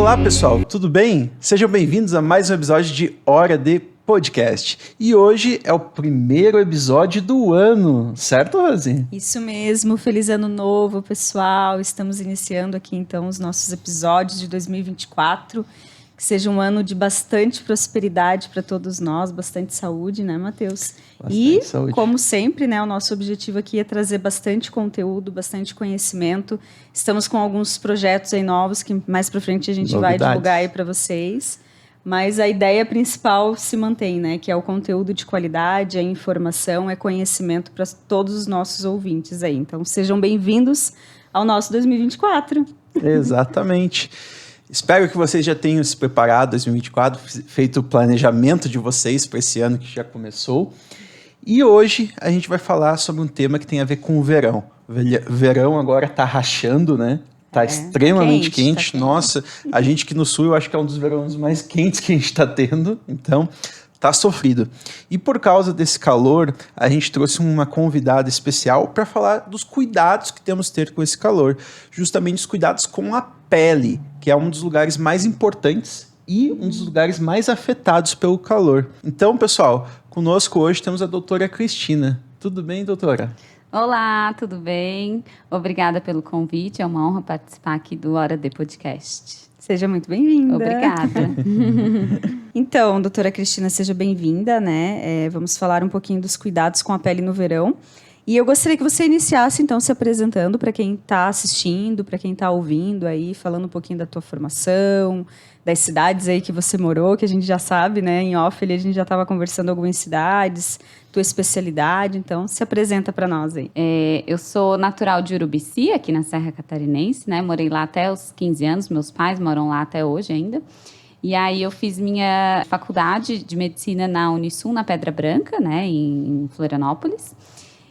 Olá pessoal, tudo bem? Sejam bem-vindos a mais um episódio de Hora de Podcast. E hoje é o primeiro episódio do ano, certo, Rose? Isso mesmo, feliz ano novo, pessoal. Estamos iniciando aqui então os nossos episódios de 2024. Que seja um ano de bastante prosperidade para todos nós, bastante saúde, né, Matheus? Bastante saúde. Como sempre, né, o nosso objetivo aqui é trazer bastante conteúdo, bastante conhecimento. Estamos com alguns projetos aí novos que mais para frente a gente vai divulgar aí para vocês. Mas a ideia principal se mantém, né, que é o conteúdo de qualidade, a informação, é conhecimento para todos os nossos ouvintes aí. Então, sejam bem-vindos ao nosso 2024. Exatamente. Espero que vocês já tenham se preparado 2024, feito o planejamento de vocês para esse ano que já começou. E hoje a gente vai falar sobre um tema que tem a ver com o verão. O verão agora está rachando, né? Está extremamente quente. Tá Nossa, a gente aqui no sul eu acho que é um dos verões mais quentes que a gente está tendo. Então, tá sofrido. E por causa desse calor, a gente trouxe uma convidada especial para falar dos cuidados que temos que ter com esse calor. Justamente os cuidados com a pele, que é um dos lugares mais importantes e um dos lugares mais afetados pelo calor. Então, pessoal, conosco hoje temos a doutora Cristina. Tudo bem, doutora? Olá, tudo bem? Obrigada pelo convite, é uma honra participar aqui do Hora de Podcast. Seja muito bem-vinda. Obrigada. Então, doutora Cristina, seja bem-vinda, né? Vamos falar um pouquinho dos cuidados com a pele no verão. E eu gostaria que você iniciasse, então, se apresentando para quem está assistindo, para quem está ouvindo aí, falando um pouquinho da tua formação, das cidades aí que você morou, que a gente já sabe, né? Em off, a gente já estava conversando algumas cidades, tua especialidade, então se apresenta para nós aí. Eu sou natural de Urubici, aqui na Serra Catarinense, né? Morei lá até os 15 anos, meus pais moram lá até hoje ainda. E aí eu fiz minha faculdade de medicina na Unisul, na Pedra Branca, né? Em Florianópolis.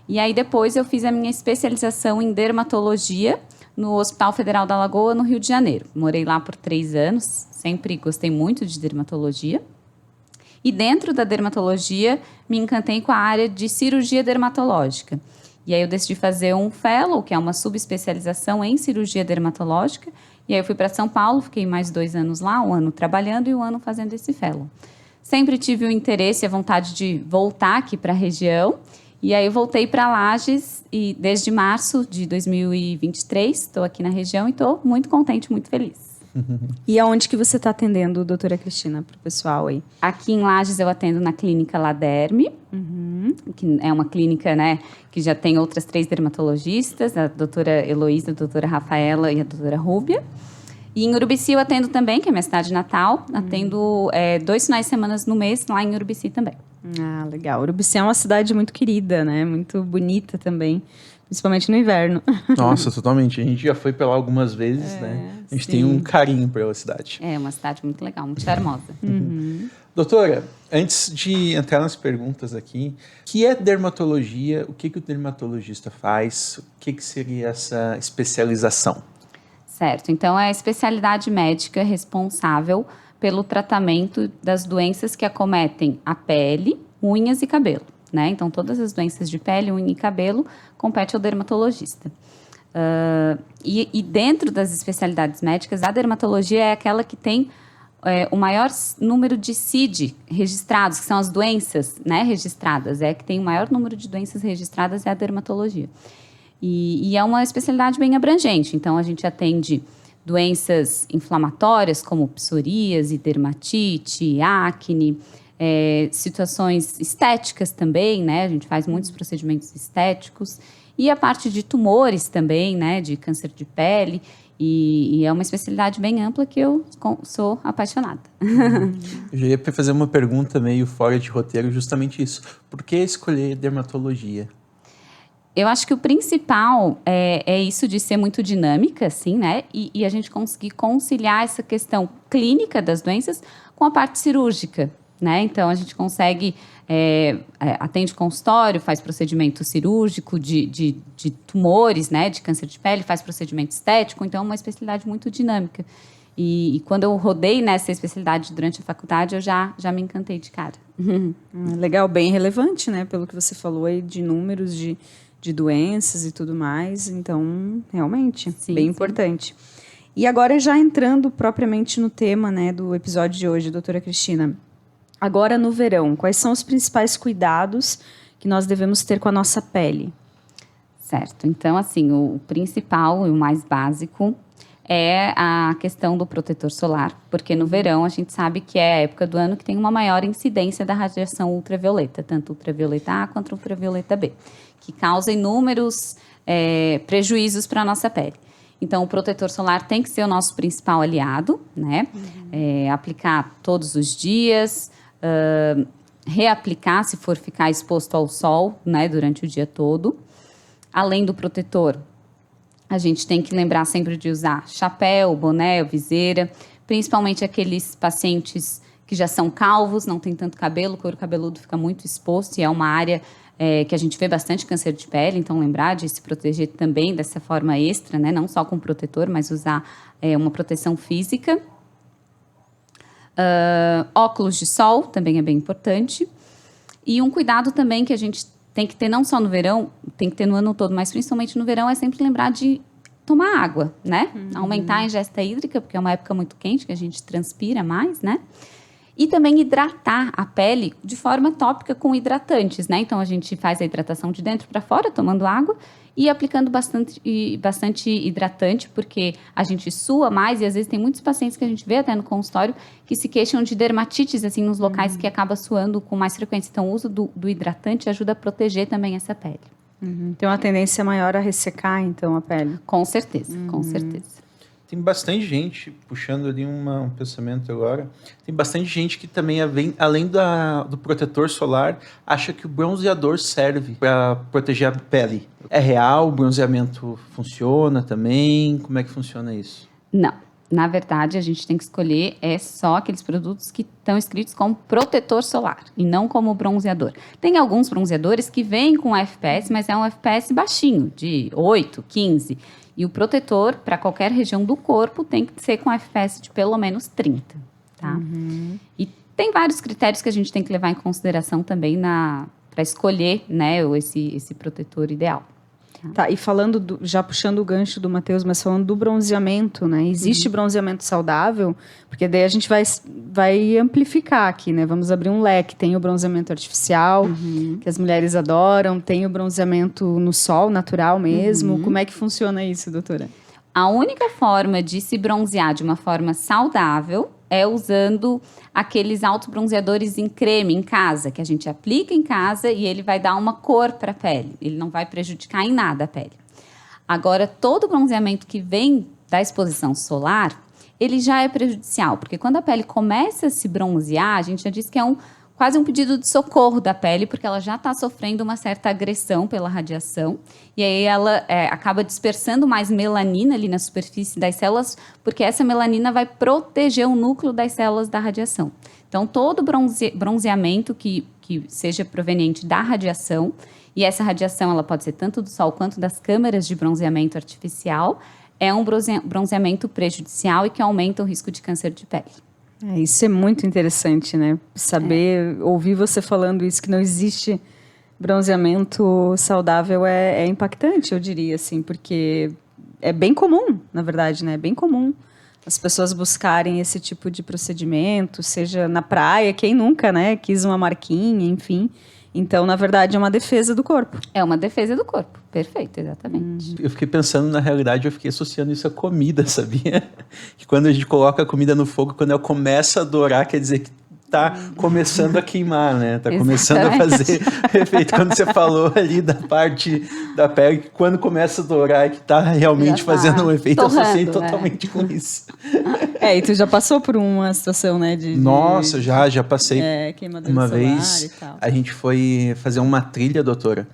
E aí depois eu fiz a minha especialização em dermatologia no Hospital Federal da Lagoa, no Rio de Janeiro. Morei lá por 3 anos, sempre gostei muito de dermatologia. E dentro da dermatologia, me encantei com a área de cirurgia dermatológica. E aí eu decidi fazer um fellow, que é uma subespecialização em cirurgia dermatológica. E aí eu fui para São Paulo, fiquei mais 2 anos lá, 1 ano trabalhando e 1 ano fazendo esse fellow. Sempre tive o interesse e a vontade de voltar aqui para a região. E aí eu voltei para Lages e desde março de 2023 estou aqui na região e estou muito contente, muito feliz. E aonde que você está atendendo, doutora Cristina, para o pessoal aí? Aqui em Lages eu atendo na clínica Laderme, que é uma clínica, né, que já tem outras 3 dermatologistas, a doutora Heloísa, a doutora Rafaela e a doutora Rúbia. E em Urubici eu atendo também, que é minha cidade natal, atendo 2 finais de semana no mês lá em Urubici também. Ah, legal. Urubici é uma cidade muito querida, né? Muito bonita também, principalmente no inverno. Nossa, totalmente. A gente já foi pra lá algumas vezes, né? A gente tem um carinho pela cidade. É uma cidade muito legal, muito charmosa. Doutora, antes de entrar nas perguntas aqui, o que é dermatologia? O que o dermatologista faz? O que seria essa especialização? Certo. Então, é a especialidade médica responsável pelo tratamento das doenças que acometem a pele, unhas e cabelo, né? Então, todas as doenças de pele, unha e cabelo compete ao dermatologista. E dentro das especialidades médicas, a dermatologia é aquela que tem o maior número de CID registrados, que são as doenças, né, registradas. É que tem o maior número de doenças registradas é a dermatologia. E é uma especialidade bem abrangente. Então, a gente atende doenças inflamatórias como psoríase, dermatite, acne, situações estéticas também, né? A gente faz muitos procedimentos estéticos. E a parte de tumores também, né? De câncer de pele. E é uma especialidade bem ampla que eu sou apaixonada. Eu já ia fazer uma pergunta meio fora de roteiro, justamente isso. Por que escolher dermatologia? Eu acho que o principal é isso de ser muito dinâmica, assim, né? E a gente conseguir conciliar essa questão clínica das doenças com a parte cirúrgica, né? Então, a gente consegue, atende consultório, faz procedimento cirúrgico de tumores, né? De câncer de pele, faz procedimento estético. Então, é uma especialidade muito dinâmica. E quando eu rodei nessa especialidade durante a faculdade, eu já me encantei de cara. Legal, bem relevante, né? Pelo que você falou aí de números de doenças e tudo mais. Então, realmente, bem importante. E agora já entrando propriamente no tema, né, do episódio de hoje, doutora Cristina. Agora no verão, quais são os principais cuidados que nós devemos ter com a nossa pele? Certo. Então, assim, o principal e o mais básico é a questão do protetor solar, porque no verão a gente sabe que é a época do ano que tem uma maior incidência da radiação ultravioleta, tanto ultravioleta A quanto ultravioleta B, que causa inúmeros prejuízos para a nossa pele. Então, o protetor solar tem que ser o nosso principal aliado, né? Aplicar todos os dias, reaplicar se for ficar exposto ao sol, né, durante o dia todo. Além do protetor, a gente tem que lembrar sempre de usar chapéu, boné, viseira, principalmente aqueles pacientes que já são calvos, não tem tanto cabelo, o couro cabeludo fica muito exposto e é uma área que a gente vê bastante câncer de pele, então lembrar de se proteger também dessa forma extra, né? Não só com protetor, mas usar uma proteção física. Óculos de sol também é bem importante. E um cuidado também que a gente tem que ter não só no verão, tem que ter no ano todo, mas principalmente no verão, é sempre lembrar de tomar água, né? Aumentar a ingesta hídrica, porque é uma época muito quente, que a gente transpira mais, né? E também hidratar a pele de forma tópica com hidratantes, né? Então, a gente faz a hidratação de dentro para fora, tomando água e aplicando bastante hidratante, porque a gente sua mais e às vezes tem muitos pacientes que a gente vê até no consultório que se queixam de dermatites, assim, nos locais que acaba suando com mais frequência. Então, o uso do hidratante ajuda a proteger também essa pele. Tem uma tendência maior a ressecar, então, a pele. Com certeza, com certeza. Tem bastante gente, puxando ali um pensamento agora, tem bastante gente que também, além do protetor solar, acha que o bronzeador serve para proteger a pele. É real? O bronzeamento funciona também? Como é que funciona isso? Não. Na verdade, a gente tem que escolher só aqueles produtos que estão escritos como protetor solar e não como bronzeador. Tem alguns bronzeadores que vêm com FPS, mas é um FPS baixinho, de 8, 15. E o protetor, para qualquer região do corpo, tem que ser com FPS de pelo menos 30, tá? E tem vários critérios que a gente tem que levar em consideração também para escolher, né, esse protetor ideal. Tá, e falando, já puxando o gancho do Matheus, mas falando do bronzeamento, né? Existe bronzeamento saudável? Porque daí a gente vai amplificar aqui, né? Vamos abrir um leque. Tem o bronzeamento artificial, que as mulheres adoram. Tem o bronzeamento no sol, natural mesmo. Como é que funciona isso, doutora? A única forma de se bronzear de uma forma saudável é usando aqueles autobronzeadores em creme em casa, que a gente aplica em casa e ele vai dar uma cor para a pele. Ele não vai prejudicar em nada a pele. Agora, todo bronzeamento que vem da exposição solar, ele já é prejudicial, porque quando a pele começa a se bronzear, a gente já disse que é quase um pedido de socorro da pele, porque ela já está sofrendo uma certa agressão pela radiação, e aí ela acaba dispersando mais melanina ali na superfície das células, porque essa melanina vai proteger o núcleo das células da radiação. Então, todo bronzeamento que seja proveniente da radiação, e essa radiação ela pode ser tanto do sol quanto das câmeras de bronzeamento artificial, é um bronzeamento prejudicial e que aumenta o risco de câncer de pele. Isso é muito interessante, né? Saber, ouvir você falando isso, que não existe bronzeamento saudável é impactante, eu diria, assim, porque é bem comum, na verdade, né? É bem comum as pessoas buscarem esse tipo de procedimento, seja na praia, quem nunca, né? Quis uma marquinha, enfim. Então, na verdade, é uma defesa do corpo. É uma defesa do corpo, perfeito, exatamente. Eu fiquei pensando, na realidade, eu fiquei associando isso à comida, sabia? Que quando a gente coloca a comida no fogo, quando ela começa a dourar, quer dizer que tá começando a queimar, né? Tá começando a fazer efeito. Quando você falou ali da parte da pele, que quando começa a dourar é que tá realmente fazendo um efeito, eu associei totalmente com isso. E tu já passou por uma situação, né? Nossa, já passei. Queimadura uma solar vez, e tal. a gente foi fazer uma trilha, doutora,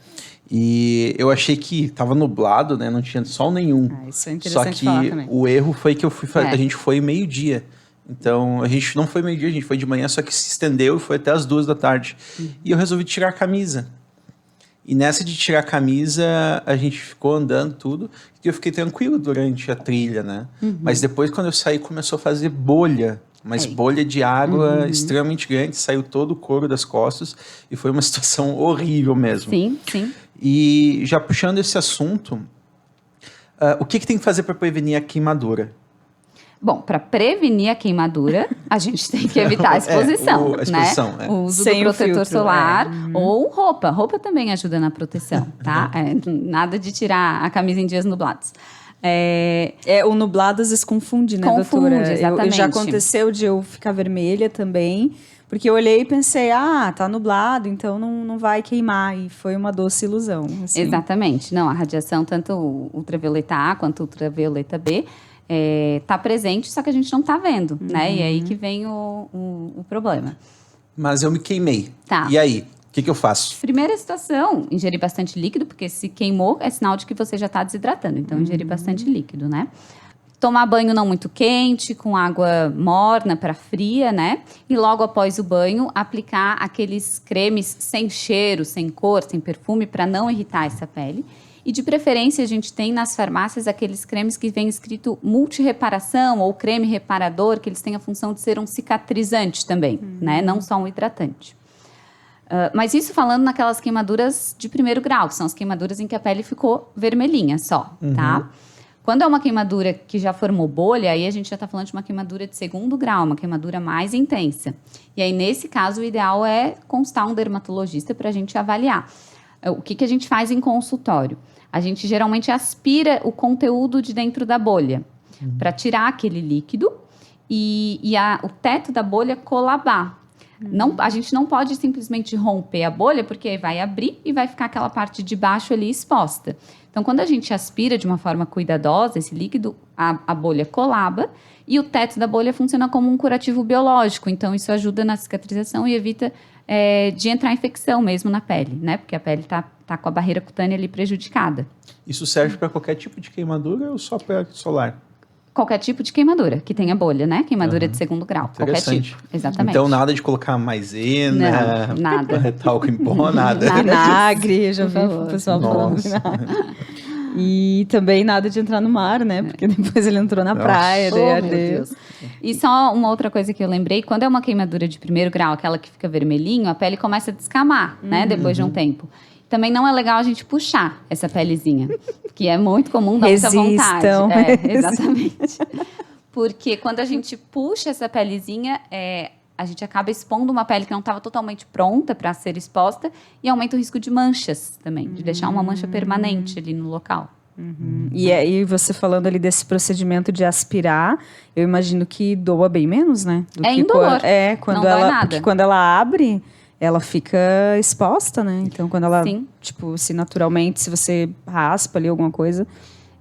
e eu achei que tava nublado, né? Não tinha sol nenhum. Isso é interessante. Só falar que também. o erro foi que a gente foi meio-dia. Então, a gente não foi meio-dia, a gente foi de manhã, só que se estendeu e foi até as 2 da tarde. E eu resolvi tirar a camisa. E nessa de tirar a camisa, a gente ficou andando tudo, e eu fiquei tranquilo durante a trilha, né? Mas depois, quando eu saí, começou a fazer bolha. Mas bolha de água extremamente grande, saiu todo o couro das costas, e foi uma situação horrível mesmo. Sim, sim. E já puxando esse assunto, o que tem que fazer para prevenir a queimadura? Bom, para prevenir a queimadura, a gente tem que evitar a exposição, a exposição, né? é. O uso Sem do o protetor filtro, solar ou roupa. Roupa também ajuda na proteção, tá? Nada de tirar a camisa em dias nublados. O nublado às vezes confunde, né, Confunde, doutora? exatamente. Já aconteceu de eu ficar vermelha também, porque eu olhei e pensei, tá nublado, então não vai queimar. E foi uma doce ilusão. Assim. Exatamente. Não, a radiação, tanto ultravioleta A quanto ultravioleta B, tá presente, só que a gente não tá vendo, né? E aí que vem o problema. Mas eu me queimei. Tá. E aí? O que eu faço? Primeira situação, ingerir bastante líquido, porque se queimou é sinal de que você já está desidratando. Então, ingerir bastante líquido, né? Tomar banho não muito quente, com água morna para fria, né? E logo após o banho, aplicar aqueles cremes sem cheiro, sem cor, sem perfume, para não irritar essa pele. E de preferência, a gente tem nas farmácias aqueles cremes que vem escrito multirreparação ou creme reparador, que eles têm a função de ser um cicatrizante também, né? Não só um hidratante. Mas isso falando naquelas queimaduras de primeiro grau, que são as queimaduras em que a pele ficou vermelhinha só, tá? Quando é uma queimadura que já formou bolha, aí a gente já está falando de uma queimadura de segundo grau, uma queimadura mais intensa. E aí, nesse caso, o ideal é consultar um dermatologista para a gente avaliar. O que a gente faz em consultório? A gente geralmente aspira o conteúdo de dentro da bolha para tirar aquele líquido e o teto da bolha colabar. A gente não pode simplesmente romper a bolha, porque vai abrir e vai ficar aquela parte de baixo ali exposta. Então, quando a gente aspira de uma forma cuidadosa esse líquido, a bolha colaba e o teto da bolha funciona como um curativo biológico. Então, isso ajuda na cicatrização e evita de entrar infecção mesmo na pele, né? Porque a pele tá com a barreira cutânea ali prejudicada. Isso serve para qualquer tipo de queimadura ou só para solar? Qualquer tipo de queimadura que tenha bolha, né? Queimadura de segundo grau. Qualquer tipo. Exatamente. Então, nada de colocar maisena, Não, nada. talco em pó, nada. Vinagre, eu já vi o pessoal falando Nossa. vinagre. E também nada de entrar no mar, né? Porque depois ele entrou na praia, daí Meu ardeu. Deus. E só uma outra coisa que eu lembrei, quando é uma queimadura de primeiro grau, aquela que fica vermelhinho, a pele começa a descamar, né? Depois de um tempo. Também não é legal a gente puxar essa pelezinha, que é muito comum, dá muita vontade. Exatamente. Porque quando a gente puxa essa pelezinha, a gente acaba expondo uma pele que não estava totalmente pronta para ser exposta e aumenta o risco de manchas também, de deixar uma mancha permanente ali no local. E aí, você falando ali desse procedimento de aspirar, eu imagino que doa bem menos, né? Do que indolor. Quando Não dói nada. Porque quando ela abre, ela fica exposta, né? Então, quando ela, Sim. tipo, se naturalmente, se você raspa ali alguma coisa,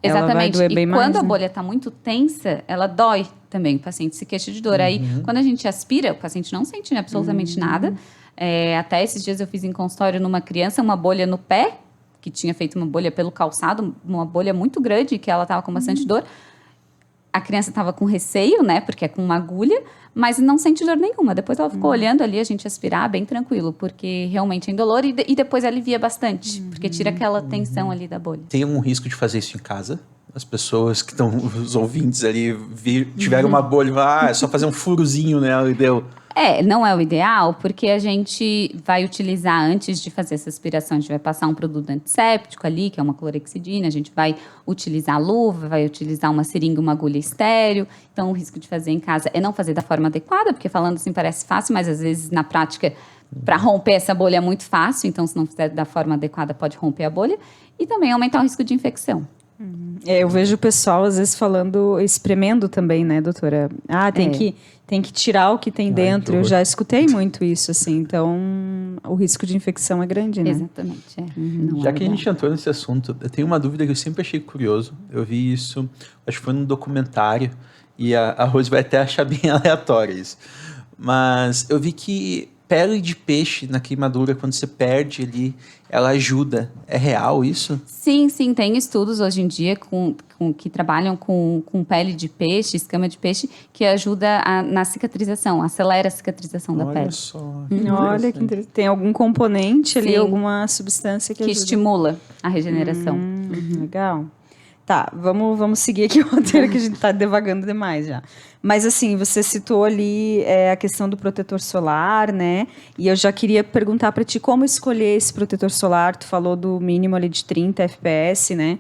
ela vai Exatamente. doer E bem quando mais, a né? bolha está muito tensa, ela dói também. O paciente se queixa de dor. Aí, quando a gente aspira, o paciente não sente absolutamente nada. Até esses dias eu fiz em consultório numa criança uma bolha no pé, que tinha feito uma bolha pelo calçado, uma bolha muito grande, que ela estava com bastante dor. A criança estava com receio, né? Porque é com uma agulha, mas não sente dor nenhuma. Depois ela ficou olhando ali, a gente aspirar bem tranquilo, porque realmente é indolor e depois alivia bastante, porque tira aquela tensão ali da bolha. Tem um risco de fazer isso em casa? As pessoas que estão, os ouvintes ali, tiveram uma bolha e é só fazer um furozinho nela e deu. Não é o ideal, porque a gente vai utilizar, antes de fazer essa aspiração, a gente vai passar um produto antisséptico ali, que é uma clorexidina, a gente vai utilizar luva, vai utilizar uma seringa, uma agulha estéreo. Então, o risco de fazer em casa é não fazer da forma adequada, porque falando assim parece fácil, mas às vezes na prática, para romper essa bolha é muito fácil, então se não fizer da forma adequada pode romper a bolha. E também aumentar o risco de infecção. Eu vejo o pessoal, às vezes, falando, espremendo também, né, doutora? Tem que tirar o que tem dentro. Eu já escutei muito isso, assim. Então, o risco de infecção é grande, né? Exatamente, Não Já é que a legal. gente entrou nesse assunto, eu tenho uma dúvida que eu sempre achei curioso. Eu vi isso, acho que foi num documentário, e a Rose vai até achar bem aleatório isso. Mas eu vi que pele de peixe na queimadura, quando você perde ali, ela ajuda. É real isso? Sim, tem estudos hoje em dia que trabalham com pele de peixe, escama de peixe, que ajuda na cicatrização, acelera a cicatrização da Olha pele. só. Olha que interessante. Tem algum componente ali, Sim. alguma substância que Que ajuda. estimula a regeneração. Legal. Tá, vamos seguir aqui o roteiro que a gente tá devagando demais já. Mas assim, você citou ali a questão do protetor solar, né? E eu já queria perguntar para ti como escolher esse protetor solar. Tu falou do mínimo ali de 30 FPS, né?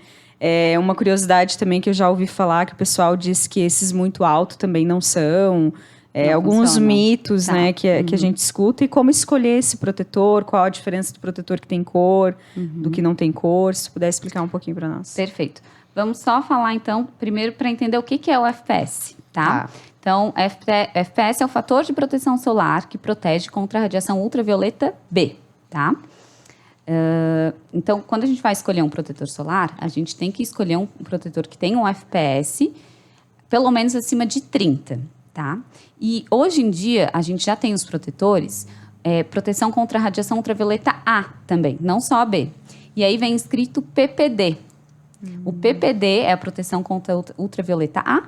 Uma curiosidade também que eu já ouvi falar, que o pessoal diz que esses muito alto também não são. Não Alguns funcionam. mitos, Tá. né, que a gente escuta. E como escolher esse protetor, qual a diferença do protetor que tem cor, do que não tem cor. Se tu puder explicar um pouquinho para nós. Perfeito. Vamos só falar, então, primeiro para entender o que é o FPS, tá? Então, FPS é o fator de proteção solar que protege contra a radiação ultravioleta B, tá? Então, quando a gente vai escolher um protetor solar, a gente tem que escolher um protetor que tenha um FPS pelo menos acima de 30, tá? E hoje em dia, a gente já tem os protetores, proteção contra a radiação ultravioleta A também, não só a B. E aí vem escrito PPD. O PPD é a proteção contra a ultravioleta A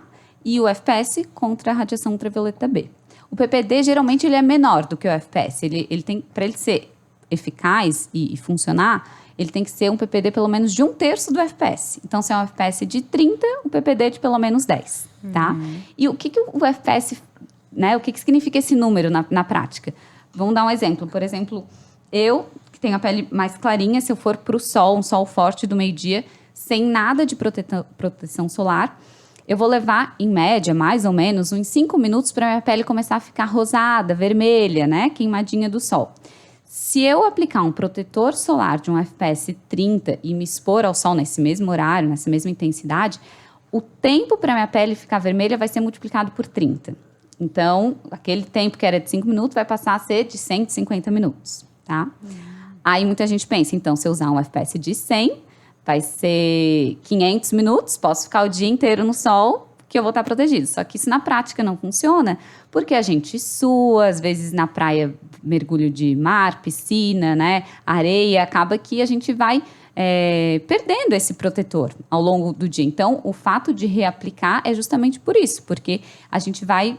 e o FPS contra a radiação ultravioleta B. O PPD, geralmente, ele é menor do que o FPS. Ele tem, para ele ser eficaz e funcionar, ele tem que ser um PPD pelo menos de 1/3 do FPS. Então, se é um FPS de 30, o PPD é de pelo menos 10, tá? E o que o FPS, né? O que significa esse número na prática? Vamos dar um exemplo. Por exemplo, eu, que tenho a pele mais clarinha, se eu for para o sol, um sol forte do meio-dia, sem nada de proteção solar, eu vou levar, em média, mais ou menos, uns 5 minutos para minha pele começar a ficar rosada, vermelha, né? Queimadinha do sol. Se eu aplicar um protetor solar de um FPS 30 e me expor ao sol nesse mesmo horário, nessa mesma intensidade, o tempo para minha pele ficar vermelha vai ser multiplicado por 30. Então, aquele tempo que era de 5 minutos vai passar a ser de 150 minutos, tá? Aí muita gente pensa, então, se eu usar um FPS de 100, vai ser 500 minutos, posso ficar o dia inteiro no sol, que eu vou estar protegido. Só que isso na prática não funciona, porque a gente sua, às vezes na praia, mergulho de mar, piscina, né, areia, acaba que a gente vai perdendo esse protetor ao longo do dia. Então, o fato de reaplicar é justamente por isso, porque a gente vai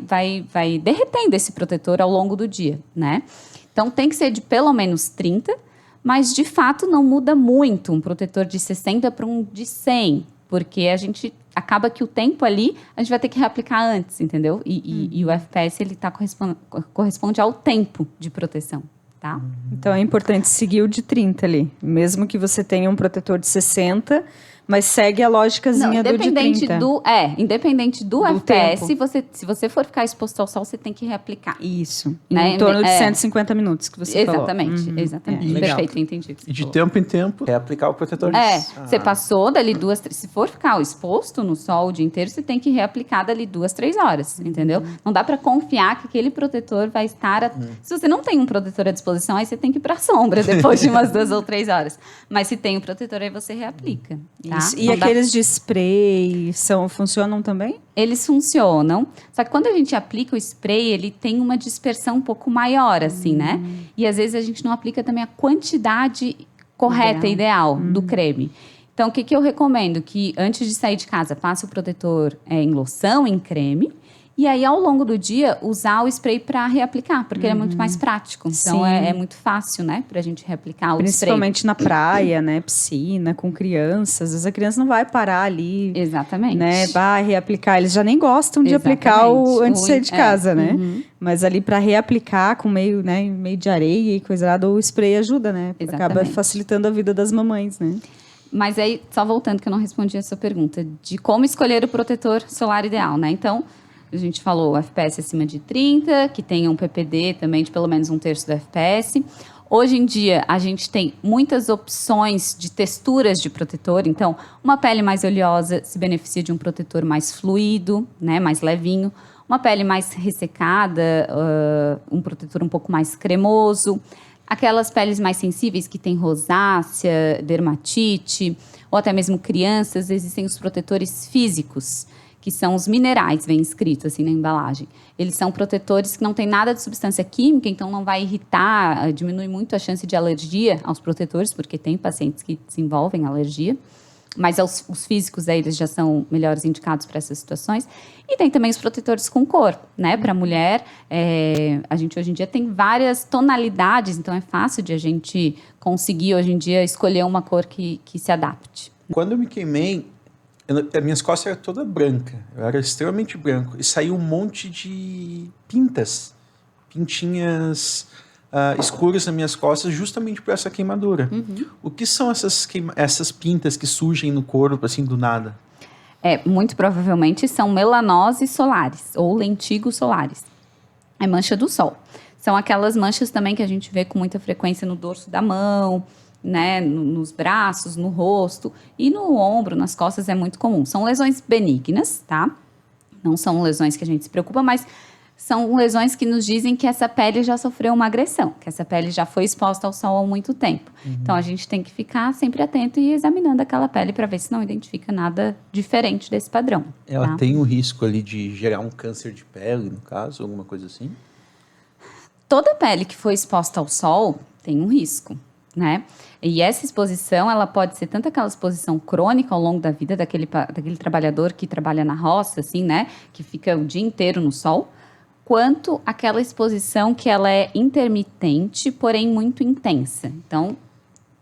derretendo esse protetor ao longo do dia, né? Então, tem que ser de pelo menos 30, mas de fato não muda muito um protetor de 60 para um de 100, porque a gente acaba que o tempo ali a gente vai ter que reaplicar antes, entendeu? E o FPS ele corresponde ao tempo de proteção, tá? Então é importante seguir o de 30 ali, mesmo que você tenha um protetor de 60, mas segue a lógicazinha do de 30. Independente do FPS, se você for ficar exposto ao sol, você tem que reaplicar. Isso, Né? em torno de 150 minutos que você falou. Exatamente. Legal. Perfeito, entendi o que você E de falou. tempo em tempo, aplicar o protetor. Você passou dali 2, 3... Se for ficar exposto no sol o dia inteiro, você tem que reaplicar dali 2, 3 horas, entendeu? Não dá para confiar que aquele protetor vai estar... Se você não tem um protetor à disposição, aí você tem que ir para a sombra depois de umas 2 ou 3 horas. Mas se tem um protetor, aí você reaplica. Tá? Isso. E Não dá- aqueles de spray funcionam também? Eles funcionam, só que quando a gente aplica o spray, ele tem uma dispersão um pouco maior, assim, né? E às vezes a gente não aplica também a quantidade correta, ideal do creme. Então, o que eu recomendo? Que antes de sair de casa, passe o protetor em loção, em creme, e aí ao longo do dia usar o spray para reaplicar, porque ele é muito mais prático. Então, Sim. é muito fácil, né? Pra gente reaplicar o spray. Principalmente na praia, né? Piscina, com crianças. Às vezes a criança não vai parar ali, Exatamente. né? Vai reaplicar. Eles já nem gostam de Exatamente. aplicar antes de sair de casa, né? Uhum. Mas ali para reaplicar com meio de areia e coisa lá, o spray ajuda, né? Acaba Exatamente. facilitando a vida das mamães, né? Mas aí, só voltando, que eu não respondi a sua pergunta, de como escolher o protetor solar ideal, né? Então, a gente falou FPS acima de 30, que tenha um PPD também de pelo menos 1/3 do FPS. Hoje em dia, a gente tem muitas opções de texturas de protetor. Então, uma pele mais oleosa se beneficia de um protetor mais fluido, né? Mais levinho. Uma pele mais ressecada, um protetor um pouco mais cremoso. Aquelas peles mais sensíveis que têm rosácea, dermatite, ou até mesmo crianças, existem os protetores físicos, que são os minerais, vem escrito assim na embalagem. Eles são protetores que não têm nada de substância química, então não vai irritar, diminui muito a chance de alergia aos protetores, porque tem pacientes que desenvolvem alergia. Mas os físicos aí, eles já são melhores indicados para essas situações. E tem também os protetores com cor, né? Para mulher, a gente hoje em dia tem várias tonalidades, então é fácil de a gente conseguir hoje em dia escolher uma cor que se adapte. Quando eu me queimei, as minhas costas eram toda branca. Eu era extremamente branco. E saiu um monte de pintinhas escuros nas minhas costas justamente por essa queimadura. O que são essas pintas que surgem no corpo, assim, do nada? Muito provavelmente são melanoses solares ou lentigos solares. É mancha do sol. São aquelas manchas também que a gente vê com muita frequência no dorso da mão, né, nos braços, no rosto e no ombro, nas costas é muito comum. São lesões benignas, tá? Não são lesões que a gente se preocupa, mas são lesões que nos dizem que essa pele já sofreu uma agressão, que essa pele já foi exposta ao sol há muito tempo. Então, a gente tem que ficar sempre atento e examinando aquela pele para ver se não identifica nada diferente desse padrão. Ela tá? tem o risco ali de gerar um câncer de pele, no caso, alguma coisa assim? Toda pele que foi exposta ao sol tem um risco, né? E essa exposição, ela pode ser tanto aquela exposição crônica ao longo da vida daquele trabalhador que trabalha na roça, assim, né? Que fica o dia inteiro no sol, quanto aquela exposição que ela é intermitente, porém muito intensa. Então,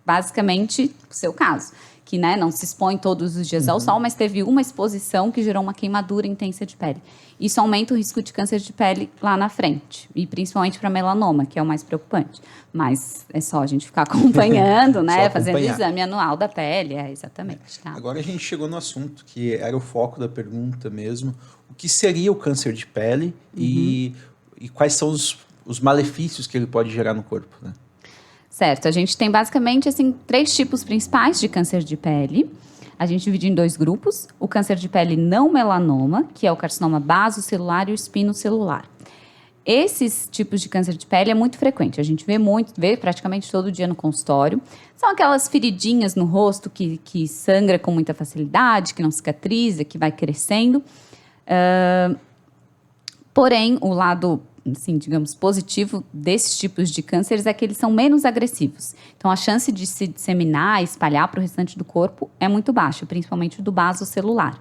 basicamente, o seu caso, que, né, não se expõe todos os dias ao sol, mas teve uma exposição que gerou uma queimadura intensa de pele. Isso aumenta o risco de câncer de pele lá na frente, e principalmente para melanoma, que é o mais preocupante. Mas é só a gente ficar acompanhando, né, fazendo o exame anual da pele, exatamente. Tá? Agora a gente chegou no assunto, que era o foco da pergunta mesmo. O que seria o câncer de pele e quais são os malefícios que ele pode gerar no corpo, né? Certo, a gente tem basicamente assim 3 tipos principais de câncer de pele. A gente divide em 2 grupos: o câncer de pele não melanoma, que é o carcinoma basocelular e o espinocelular. Esses tipos de câncer de pele é muito frequente, a gente vê praticamente todo dia no consultório. São aquelas feridinhas no rosto que sangra com muita facilidade, que não cicatriza, que vai crescendo. Porém, o lado, assim, digamos, positivo desses tipos de cânceres é que eles são menos agressivos. Então, a chance de se disseminar e espalhar para o restante do corpo é muito baixa, principalmente do basocelular.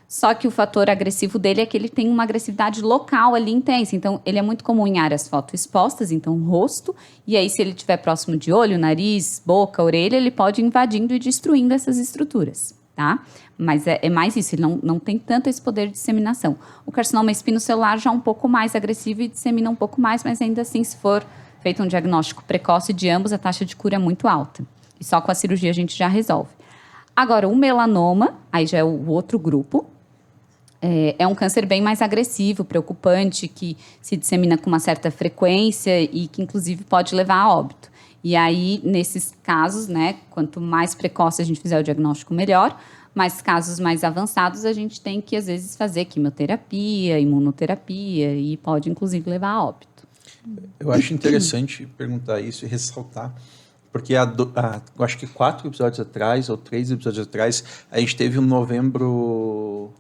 Só que o fator agressivo dele é que ele tem uma agressividade local ali intensa. Então, ele é muito comum em áreas fotoexpostas, então rosto. E aí, se ele estiver próximo de olho, nariz, boca, orelha, ele pode ir invadindo e destruindo essas estruturas, tá? Mas é mais isso, ele não tem tanto esse poder de disseminação. O carcinoma espinocelular já é um pouco mais agressivo e dissemina um pouco mais, mas ainda assim, se for feito um diagnóstico precoce de ambos, a taxa de cura é muito alta. E só com a cirurgia a gente já resolve. Agora, o melanoma, aí já é o outro grupo, é um câncer bem mais agressivo, preocupante, que se dissemina com uma certa frequência e que, inclusive, pode levar a óbito. E aí, nesses casos, né, quanto mais precoce a gente fizer o diagnóstico, melhor. Mas casos mais avançados, a gente tem que, às vezes, fazer quimioterapia, imunoterapia e pode, inclusive, levar a óbito. Eu acho interessante perguntar isso e ressaltar, porque eu acho que 4 episódios atrás, ou 3 episódios atrás, a gente teve um Novembro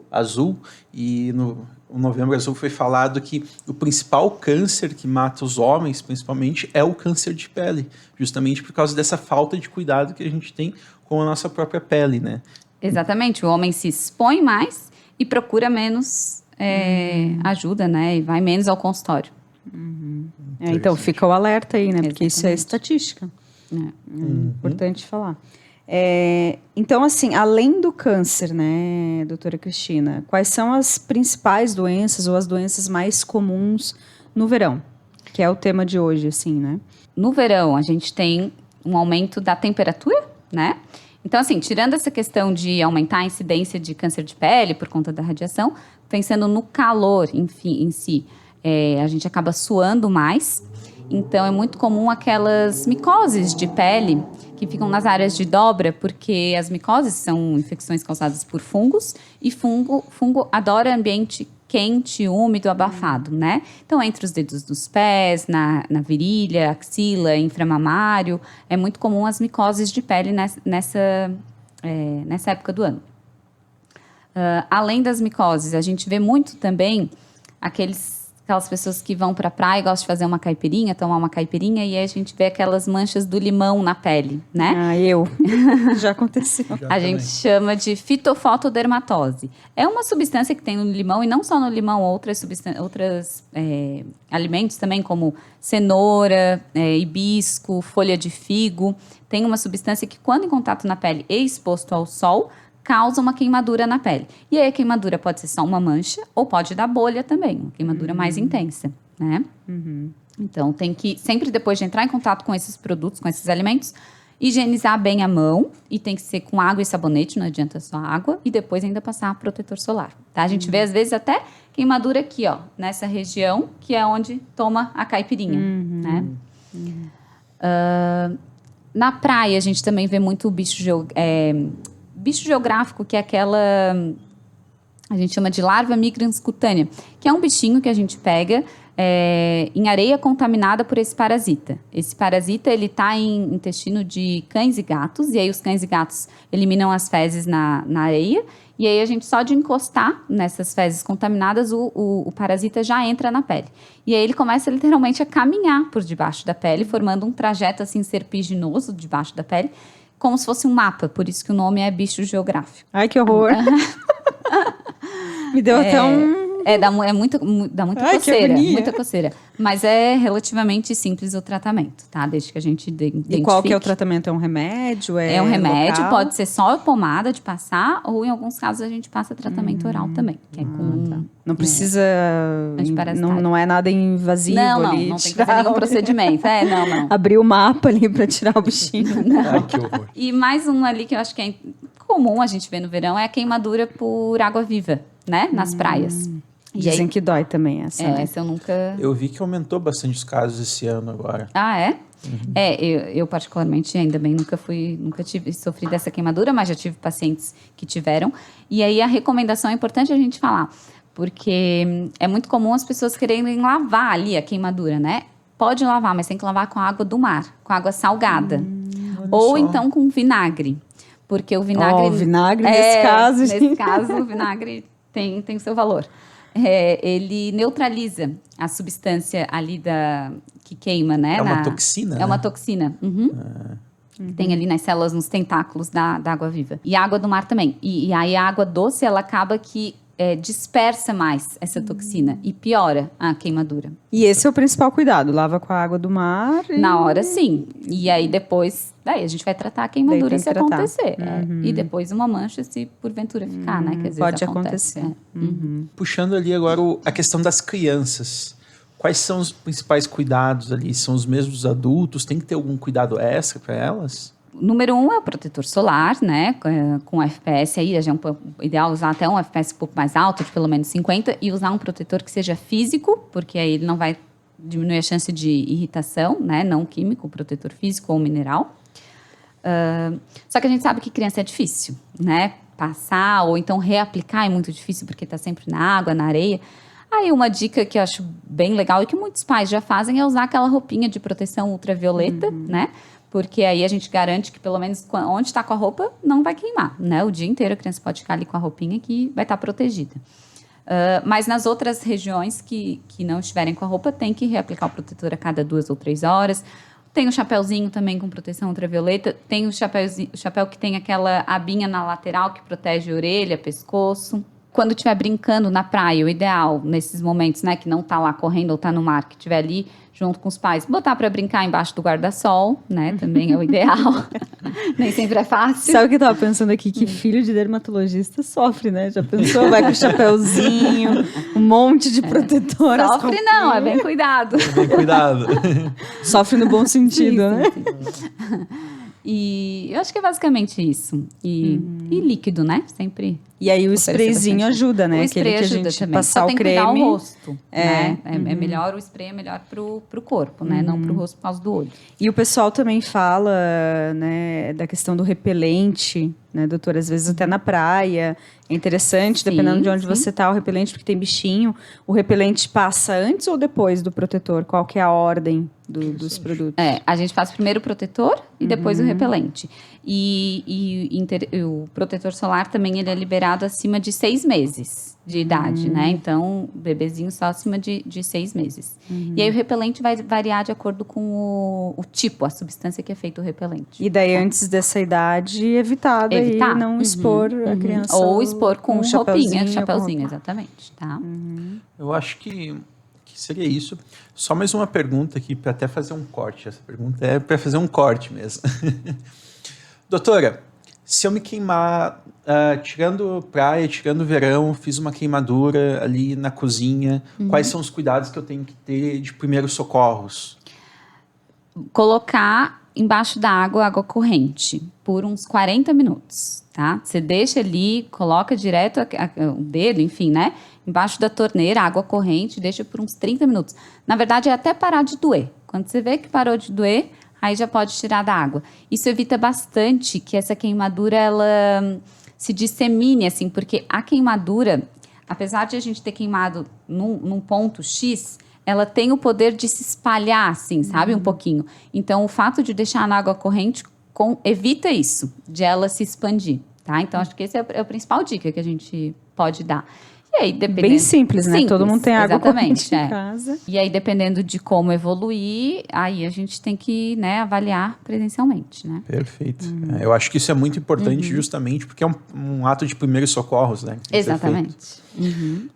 Azul e no Novembro Azul foi falado que o principal câncer que mata os homens, principalmente, é o câncer de pele, justamente por causa dessa falta de cuidado que a gente tem com a nossa própria pele, né? Exatamente, o homem se expõe mais e procura menos ajuda, né? E vai menos ao consultório. Então fica o alerta aí, né? Porque isso é Exatamente. estatística. Importante falar. Então, assim, além do câncer, né, doutora Cristina, quais são as principais doenças ou as doenças mais comuns no verão? Que é o tema de hoje, assim, né? No verão, a gente tem um aumento da temperatura, né? Então, assim, tirando essa questão de aumentar a incidência de câncer de pele por conta da radiação, pensando no calor, enfim, em si, a gente acaba suando mais. Então, é muito comum aquelas micoses de pele que ficam nas áreas de dobra, porque as micoses são infecções causadas por fungos, e fungo adora ambiente quente, úmido, abafado, né? Então, entre os dedos dos pés, na virilha, axila, inframamário, é muito comum as micoses de pele nessa época do ano. Além das micoses, a gente vê muito também aquelas pessoas que vão para a praia e gostam de fazer uma caipirinha, tomar uma caipirinha, e aí a gente vê aquelas manchas do limão na pele, né? Já aconteceu. A gente chama de fitofotodermatose. É uma substância que tem no limão, e não só no limão, outros alimentos também, como cenoura, hibisco, folha de figo. Tem uma substância que, quando em contato na pele e exposto ao sol, causa uma queimadura na pele. E aí a queimadura pode ser só uma mancha ou pode dar bolha também, uma queimadura mais intensa, né? Então, tem que, sempre depois de entrar em contato com esses produtos, com esses alimentos, higienizar bem a mão, e tem que ser com água e sabonete, não adianta só água, e depois ainda passar protetor solar, tá? A gente vê, às vezes, até queimadura aqui, ó, nessa região, que é onde toma a caipirinha, né? Na praia, a gente também vê muito bicho geográfico, que é aquela... A gente chama de larva migrans cutânea, que é um bichinho que a gente pega em areia contaminada por esse parasita. Esse parasita, ele está em intestino de cães e gatos, e aí os cães e gatos eliminam as fezes na areia, e aí a gente só de encostar nessas fezes contaminadas, o parasita já entra na pele. E aí ele começa literalmente a caminhar por debaixo da pele, formando um trajeto assim serpiginoso debaixo da pele, como se fosse um mapa, por isso que o nome é bicho geográfico. Ai, que horror. Me deu até um... Dá muita Ai, coceira, que muita coceira. Mas é relativamente simples o tratamento, tá? Desde que a gente identifique. E qual que é o tratamento? É um remédio? É um remédio, local? pode ser só pomada de passar, ou em alguns casos a gente passa tratamento oral também, que é com... Não precisa... Antiparasitário. Não é nada invasivo Não ali. tem que fazer nenhum procedimento. Não. Abrir o mapa ali pra tirar o bichinho. Ai, que horror. E mais um ali que eu acho que é comum a gente ver no verão é a queimadura por água viva, né? Nas praias. E Dizem aí, que dói também essa, né? essa eu nunca... Eu vi que aumentou bastante os casos esse ano agora. Ah, é? Eu particularmente, ainda bem, nunca sofri dessa queimadura, mas já tive pacientes que tiveram. E aí a recomendação é importante a gente falar, porque é muito comum as pessoas quererem lavar ali a queimadura, né? Pode lavar, mas tem que lavar com a água do mar, com água salgada. Ou só. então com vinagre. Porque o vinagre... Vinagre nesse caso, Nesse gente. caso, o vinagre tem o seu valor. Ele neutraliza a substância ali que queima, né? É uma toxina, É uma né? toxina. Que tem ali nas células, nos tentáculos da água viva. E a água do mar também. E aí a água doce, ela acaba que dispersa mais essa toxina e piora a queimadura. E esse é o principal cuidado. Lava com a água do mar. Na hora, sim. E aí depois... Daí a gente vai tratar a queimadura Daí se tem que tratar. acontecer. E depois uma mancha se porventura ficar, né? Que às vezes Pode acontece. acontecer. Puxando ali agora a questão das crianças. Quais são os principais cuidados ali? São os mesmos dos adultos? Tem que ter algum cuidado extra para elas? Número 1 é o protetor solar, né? Com FPS aí, o ideal usar até um FPS um pouco mais alto, de pelo menos 50, e usar um protetor que seja físico, porque aí ele não vai diminuir a chance de irritação, né? Não químico, protetor físico ou mineral. Só que a gente sabe que criança é difícil, né? Passar ou então reaplicar é muito difícil, porque está sempre na água, na areia. Aí uma dica que eu acho bem legal e que muitos pais já fazem é usar aquela roupinha de proteção ultravioleta, né? Porque aí a gente garante que pelo menos onde está com a roupa não vai queimar, né? O dia inteiro a criança pode ficar ali com a roupinha que vai estar protegida. Mas nas outras regiões que não estiverem com a roupa, tem que reaplicar o protetor a cada 2 ou 3 horas. Tem o chapéuzinho também com proteção ultravioleta. Tem o chapéu que tem aquela abinha na lateral que protege a orelha, pescoço. Quando estiver brincando na praia, o ideal, nesses momentos, né, que não está lá correndo ou está no mar, que estiver ali junto com os pais, botar para brincar embaixo do guarda-sol, né, também é o ideal. Nem sempre é fácil. Sabe o que eu tava pensando aqui? Que filho de dermatologista sofre, né? Já pensou? Vai com o chapéuzinho, um monte de protetor. Sofre não, é bem cuidado. Bem cuidado. Sofre no bom sentido, Sim, né? sim. E eu acho que é basicamente isso. E líquido, né? Sempre. E aí o oferecer sprayzinho bastante. ajuda, né? O Aquele spray que a ajuda gente também. passar Só o tem que creme. cuidar o rosto, É. né? É melhor, o spray é melhor pro corpo, né? Não pro rosto por causa do olho. E o pessoal também fala, né, da questão do repelente, né, doutora? Às vezes até na praia. É interessante, Sim, dependendo de onde sim. você tá, o repelente, porque tem bichinho. O repelente passa antes ou depois do protetor? Qual que é a ordem dos produtos? A gente faz primeiro o protetor e depois o repelente. E o protetor solar também ele é liberado acima de 6 meses de idade, né? Então, bebezinho só acima de 6 meses. E aí o repelente vai variar de acordo com o tipo, a substância que é feito o repelente. E daí, antes dessa idade, evitar daí Evitar. não expor a criança. Ou expor com um roupinha, com chapeuzinho, roupa. exatamente, tá? Eu acho que seria isso. Só mais uma pergunta aqui, para até fazer um corte. Essa pergunta é para fazer um corte mesmo. Doutora, Se eu me queimar, tirando praia, tirando verão, fiz uma queimadura ali na cozinha, quais são os cuidados que eu tenho que ter de primeiros socorros? Colocar embaixo da água corrente, por uns 40 minutos, tá? Você deixa ali, coloca direto o dedo, enfim, né? Embaixo da torneira, água corrente, deixa por uns 30 minutos. Na verdade, é até parar de doer. Quando você vê que parou de doer, aí já pode tirar da água. Isso evita bastante que essa queimadura, ela se dissemine, assim, porque a queimadura, apesar de a gente ter queimado num ponto X, ela tem o poder de se espalhar, assim, sabe? Um pouquinho. Então, o fato de deixar na água corrente evita isso, de ela se expandir, tá? Então, acho que esse é a principal dica que a gente pode dar. E aí, dependendo... Bem simples, né? Todo mundo tem água corrente em casa. E aí, dependendo de como evoluir, aí a gente tem que, né, avaliar presencialmente, né? Perfeito. Eu acho que isso é muito importante justamente porque é um ato de primeiros socorros, né? Exatamente.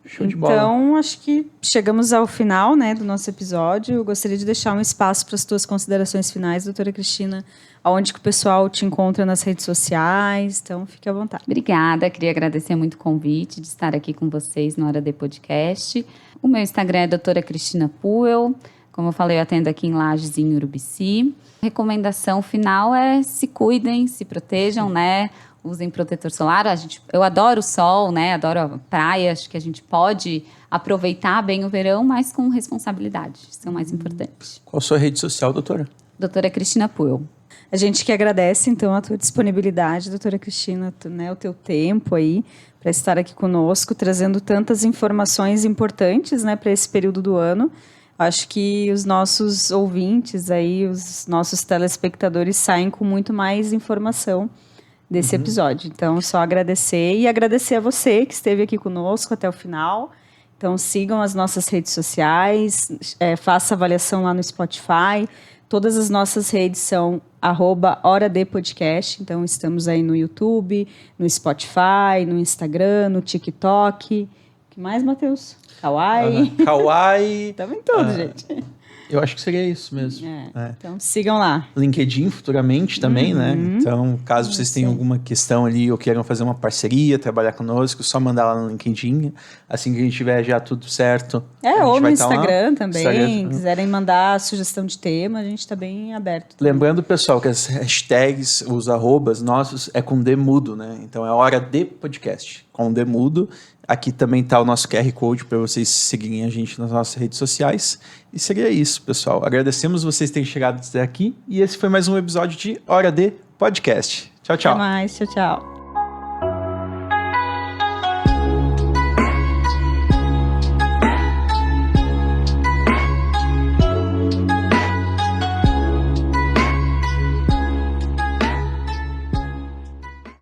Show de bola. Então, acho que chegamos ao final, né, do nosso episódio. Eu gostaria de deixar um espaço para as tuas considerações finais, doutora Cristina, aonde que o pessoal te encontra nas redes sociais. Então, fique à vontade. Obrigada, queria agradecer muito o convite de estar aqui com vocês no Hora D Podcast. O meu Instagram é doutora Cristina Puel. Como eu falei, eu atendo aqui em Lages, em Urubici. A recomendação final é se cuidem, se protejam, né? Usem protetor solar. Eu adoro o sol, né? Adoro a praia. Acho que a gente pode aproveitar bem o verão, mas com responsabilidade. Isso é o mais importante. Qual a sua rede social, doutora? Doutora Cristina Puel. A gente que agradece, então, a tua disponibilidade, doutora Cristina, né, o teu tempo aí para estar aqui conosco, trazendo tantas informações importantes, né, para esse período do ano. Acho que os nossos ouvintes aí, os nossos telespectadores saem com muito mais informação desse episódio. Então, só agradecer e agradecer a você que esteve aqui conosco até o final. Então, sigam as nossas redes sociais, faça avaliação lá no Spotify. Todas as nossas redes são @HoraDPodcast. Então, estamos aí no YouTube, no Spotify, no Instagram, no TikTok. O que mais, Matheus? Kawaii. Kawaii. Estamos em tudo, gente. Eu acho que seria isso mesmo. Então, sigam lá. LinkedIn futuramente também, né? Então, caso vocês tenham alguma questão ali ou queiram fazer uma parceria, trabalhar conosco, só mandar lá no LinkedIn. Assim que a gente tiver já tudo certo. Ou no Instagram também. Quiserem mandar sugestão de tema, a gente está bem aberto. Também. Lembrando, pessoal, que as hashtags, os arrobas nossos é com D mudo, né? Então, é Hora D Podcast, com D mudo. Aqui também está o nosso QR Code para vocês seguirem a gente nas nossas redes sociais. E seria isso, pessoal. Agradecemos vocês terem chegado até aqui. E esse foi mais um episódio de Hora D Podcast. Tchau, tchau. Até mais. Tchau, tchau.